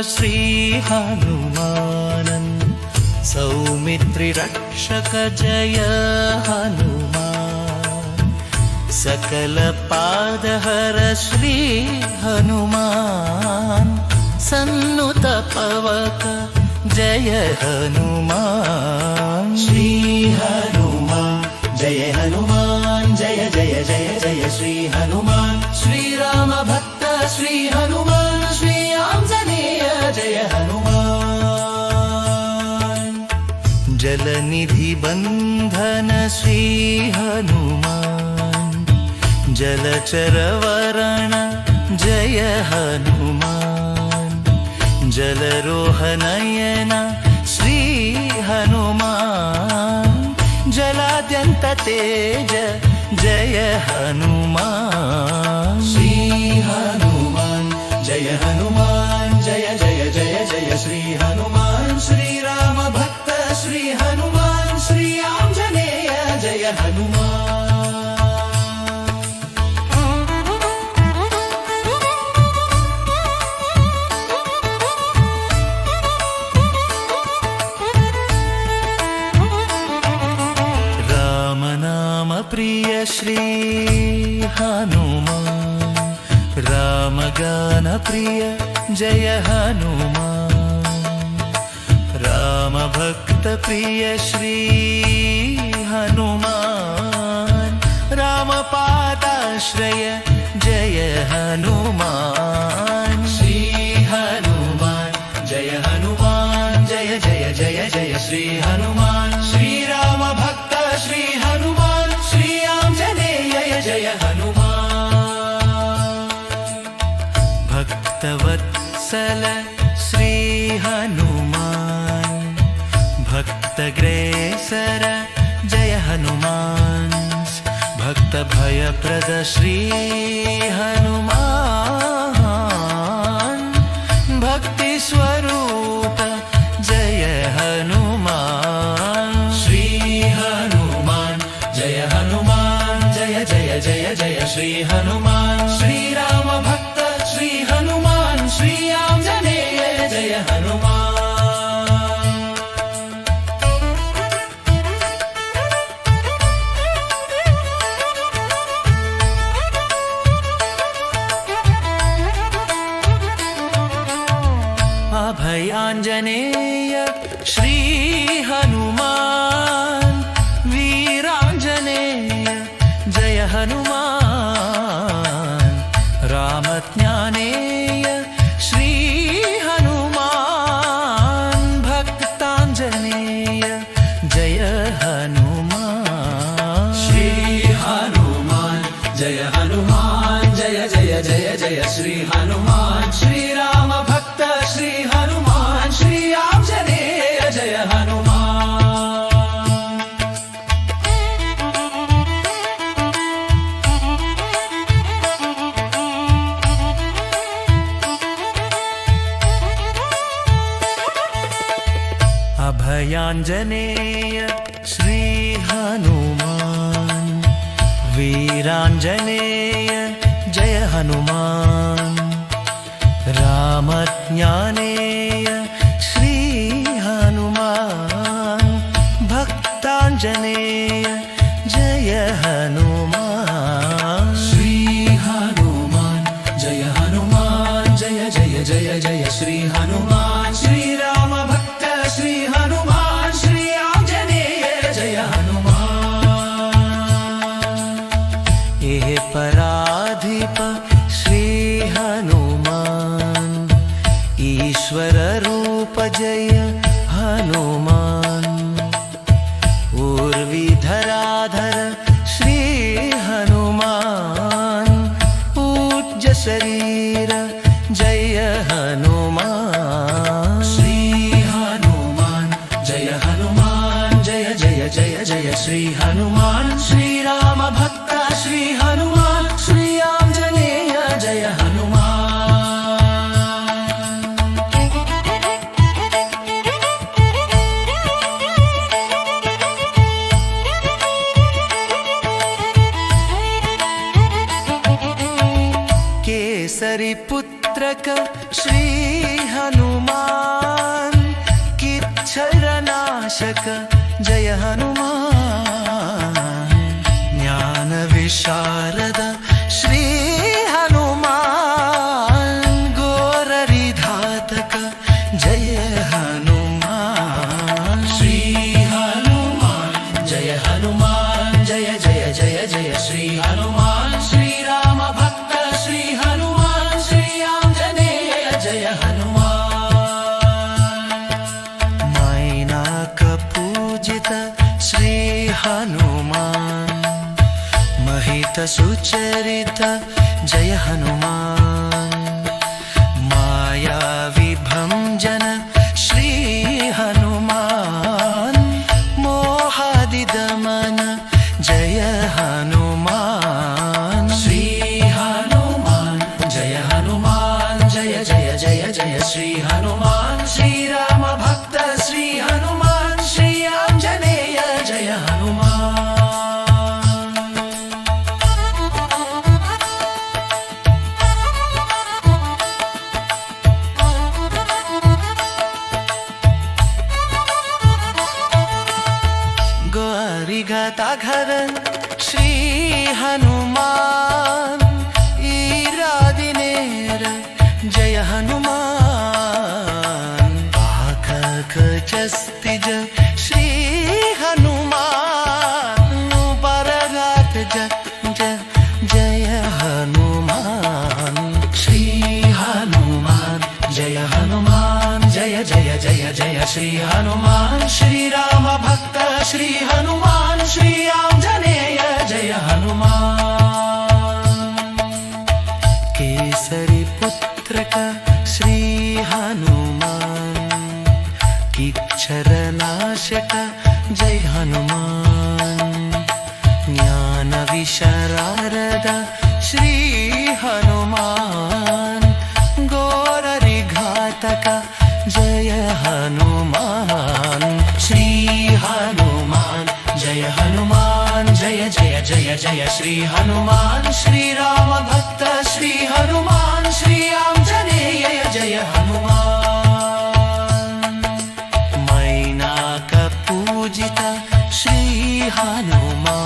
श्री हनुमानन् सौमित्रि रक्षक जय हनुमान सकल पादहर श्री हनुमान सन्नुत पवक जय हनुमान श्री हनुमान जय हनुमान जय जय जय जय श्री हनुमान श्री राम भक्त श्री हनुमान श्री आंजनेय जय हनुमान जलनिधि बंधन श्री हनुमान जलचर वरण जय हनुमान जलरोहनयन श्री हनुमान जलाद्यंत तेज जय हनुमान श्री हनुमान जय जय जय जय श्री हनुमान श्री राम भक्त श्री हनुमान श्री आंजनेय जय हनुमान प्रिय श्री हनुमान राम गान प्रिय जय हनुमान राम भक्त प्रिय श्री हनुमान राम पादाश्रय जय हनुमान श्री हनुमान जय जय जय जय श्री हनुमान श्री राम भक्त श्री हनुमान श्री आंजनेय जय हनुमान भक्तवत्सल श्री हनुमान भक्तग्रेसर जय हनुमान भक्त भयप्रद श्री हनुमान भक्ति स्वरूप जय हनुमान श्री हनुमान जय जय जय जय श्री हनुमान श्री राम भक्त श्री हनुमान श्री आंजनेय जय हनुमान अभय आंजनेय श्री हनुमान वीरांजनेय जय हनुमान रामज्ञानेय श्री हनुमान भक्तांजनेय जय हनुमान श्री हनुमान जय जय जय जय श्री हनुमान श्री राम भक्त श्री हनुमान श्री आंजनेय जय हनुमान अभयांजनेय श्री हनुमान वीरांजनेय जय हनुमान रामज्ञानेय श्री हनुमान भक्तांजनेय जय हनुमान श्री हनुमान जय जय जय जय श्री हनुमान श्री राम भक्त श्री हनुमान श्री आंजनेय जय हनुमान एह पराधिप श्री हनुमान ईश्वर रूप जय हनुमान उर्विधराधर श्री हनुमान पूज्य शरीर जय हनुमान श्री हनुमान जय जय जय जय श्री हनुमान श्री राम भक्त श्री हनुमान श्री आंजनेय जय हनुमान केसरी पुत्र पुत्रक श्री हनुमान किच्छरनाशक जय हनुमान ज्ञान विशारद श्री हनुमान घोररिघातक जय हनुमान श्री हनुमान जय हनुमान जय जय जय जय श्री हनुमान श्री राम भक्त श्री हनुमान श्री आंजनेय जय हनुमान मैनाक पूजित श्री हनुमान महित सुचरित जय हनुमान माया विभंजन श्री हनुमान मोहादिदमन जय हनुमान श्री हनुमान जय हनुमान जय जय जय जय श्री हनुमान श्री राम भक्त श्री हनुमान श्री आंजनेय जय हनुमान गौरिगताघरन श्री हनुमान ईरादिनेर जय हनुमान पाककचस्तिज श्री हनुमान परगात जय हनुमान श्री हनुमान जय हनुमान जय जय जय जय श्री हनुमान श्री राम भक्त श्री हनुमान श्री आंजनेय जय हनुमान केसरी पुत्रक श्री हनुमान किच्छरनाशक जय हनुमान ज्ञान विशारद श्री हनुमान घोररिघातक जय हनुमान श्री हनुमान जय हनुमान जय जय जय जय श्री हनुमान श्री राम भक्त श्री हनुमान श्री आंजनेय जय हनुमान मैनाक पूजित श्री हनुमान